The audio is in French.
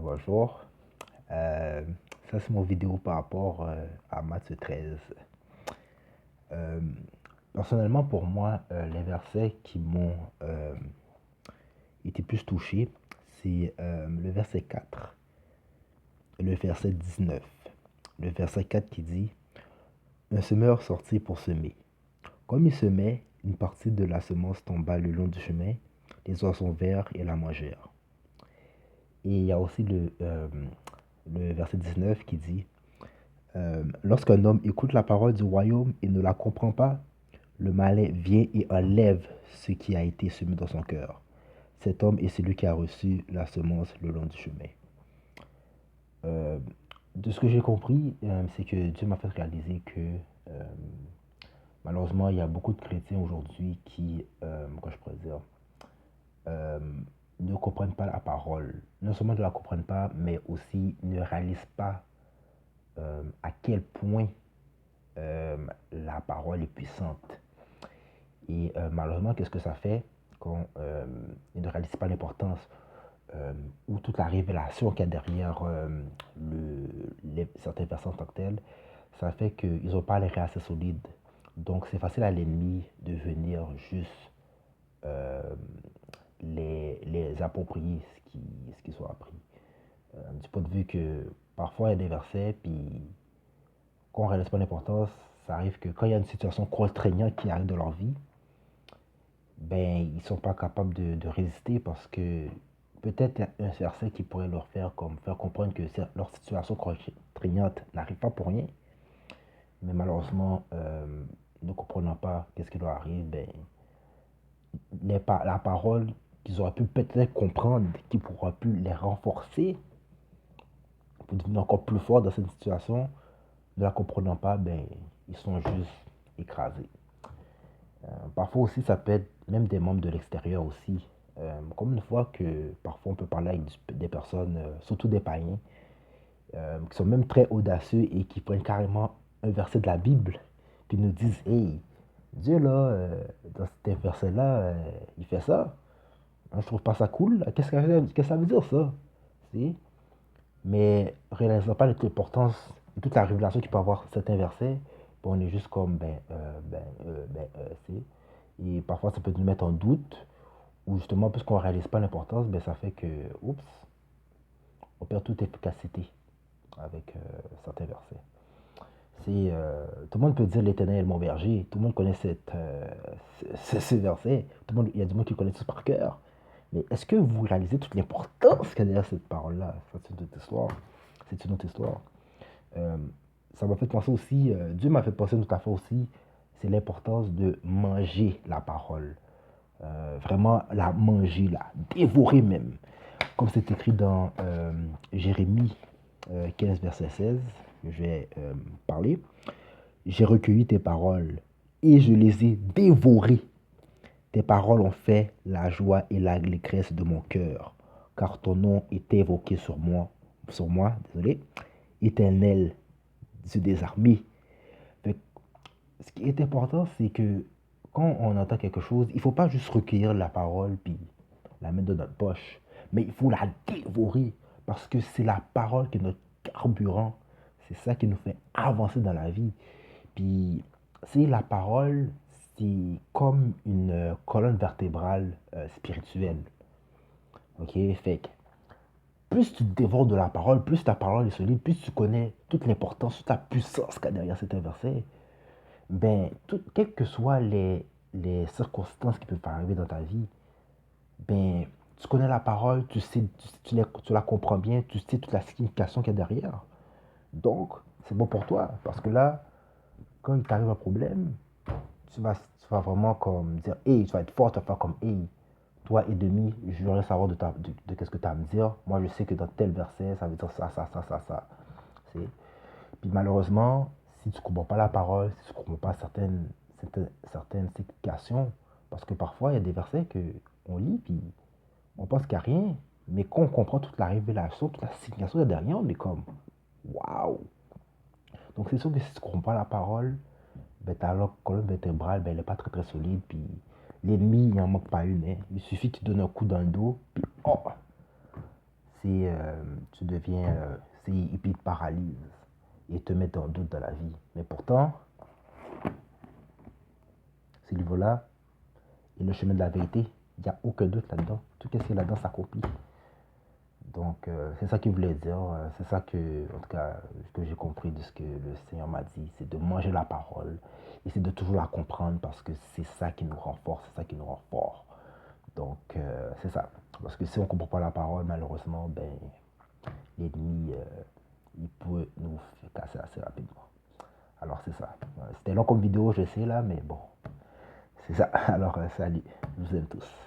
Bonjour. Euh, Ça, c'est mon vidéo par rapport à Matthieu 13. Euh, Personnellement, pour moi, les versets qui m'ont été plus touché, c'est le verset 4 et le verset 19. Le verset 4 qui dit: Un semeur sortit pour semer. Comme il semait, une partie de la semence tomba le long du chemin, les oiseaux vinrent et la mangèrent. Et il y a aussi le verset 19 qui dit: Lorsqu'un homme écoute la parole du royaume et ne la comprend pas, le malin vient et enlève ce qui a été semé dans son cœur. Cet homme est celui qui a reçu la semence le long du chemin. Euh, de ce que j'ai compris, c'est que Dieu m'a fait réaliser que malheureusement, il y a beaucoup de chrétiens aujourd'hui qui, comment je pourrais dire, euh, ne comprennent pas la parole. Non seulement ne la comprennent pas, mais aussi ne réalisent pas à quel point la parole est puissante. Et malheureusement, qu'est-ce que ça fait quand ils ne réalisent pas l'importance ou toute la révélation qu'il y a derrière certains versets en tant que tels, ça fait qu'ils n'ont pas les reins assez solides. Donc c'est facile à l'ennemi de venir juste euh, les approprier ce qui soit appris. Du point de vue que parfois il y a des versets, puis quand on ne réalise pas l'importance, ça arrive que quand il y a une situation contraignante qui arrive dans leur vie, ben, ils ne sont pas capables de résister parce que peut-être un verset qui pourrait leur faire, comme, faire comprendre que leur situation contraignante n'arrive pas pour rien, mais malheureusement, ne comprenant pas qu'est-ce qui leur arrive, ben, la parole qu'ils auraient pu peut-être comprendre, qui pourra pu les renforcer pour devenir encore plus forts dans cette situation, ne la comprenant pas, ben, ils sont juste écrasés. Parfois aussi, ça peut être même des membres de l'extérieur aussi. Comme une fois que parfois on peut parler avec des personnes, surtout des païens, qui sont même très audacieux et qui prennent carrément un verset de la Bible, puis nous disent: Hey, Dieu là, dans cet verset-là, il fait ça. Hein, je trouve pas ça cool. Qu'est-ce que ça veut dire ça? Si? Mais réalisant pas l'importance et toute la révélation qu'il peut avoir certains versets, bon, on est juste comme c'est. Et parfois ça peut nous mettre en doute, ou justement, puisqu'on ne réalise pas l'importance, ben, ça fait que, oups, on perd toute efficacité avec certains versets. Tout le monde peut dire l'Éternel est mon berger, tout le monde connaît ce verset, il y a du monde qui le connaît tout par cœur. Mais est-ce que vous réalisez toute l'importance qu'il y a derrière cette parole-là? Ça, c'est une autre histoire. C'est une autre histoire. Euh, Ça m'a fait penser aussi, Dieu m'a fait penser une autre affaire aussi, c'est l'importance de manger la parole. Vraiment la manger, la dévorer même. Comme c'est écrit dans Jérémie 15, verset 16, que je vais parler. J'ai recueilli tes paroles et je les ai dévorées. Tes paroles ont fait la joie et l'allégresse de mon cœur, car ton nom est évoqué sur moi, désolé, Éternel, Dieu des armées. Fait ce qui est important, c'est que quand on entend quelque chose, il ne faut pas juste recueillir la parole puis la mettre dans notre poche, mais il faut la dévorer parce que c'est la parole qui est notre carburant. C'est ça qui nous fait avancer dans la vie. Puis, c'est la parole, c'est comme une colonne vertébrale spirituelle. Ok? Fait que plus tu dévores de la parole, plus ta parole est solide, plus tu connais toute l'importance, toute la puissance qu'il y a derrière cet verset, ben, quelles que soient les circonstances qui peuvent arriver dans ta vie, ben, tu connais la parole, tu sais, tu la comprends bien, tu sais toute la signification qu'il y a derrière. Donc, c'est bon pour toi, parce que là, quand il t'arrive un problème, tu vas vraiment comme dire, hey, tu vas être fort, tu vas faire comme, hey, toi et demi, je voudrais savoir de qu'est-ce que tu as à me dire. Moi, je sais que dans tel verset, ça veut dire ça, ça, ça, ça, ça. C'est... Puis malheureusement, si tu ne comprends pas la parole, si tu ne comprends pas certaines significations, parce que parfois, il y a des versets qu'on lit, puis on pense qu'il n'y a rien, mais quand on comprend toute la révélation, toute la signification derrière, on est comme, waouh! Donc c'est sûr que si tu ne comprends pas la parole, ben, ta colonne vertébrale, ben, elle n'est pas très très solide, puis l'ennemi, il n'en manque pas une. Hein. Il suffit qu'il donne un coup dans le dos, puis oh, tu deviens, et puis il te paralyse et te met en doute dans la vie. Mais pourtant, ce livre-là est le chemin de la vérité. Il n'y a aucun doute là-dedans. Tout ce qui est là-dedans s'accomplit. Donc, c'est ça qu'il voulait dire. C'est ça que, en tout cas, que j'ai compris de ce que le Seigneur m'a dit. C'est de manger la parole. Et c'est de toujours la comprendre parce que c'est ça qui nous rend fort. C'est ça qui nous rend fort. Donc, c'est ça. Parce que si on ne comprend pas la parole, malheureusement, ben, l'ennemi, il peut nous casser assez rapidement. Alors, c'est ça. C'était long comme vidéo, je sais, là, mais bon. C'est ça. Alors, salut. Je vous aime tous.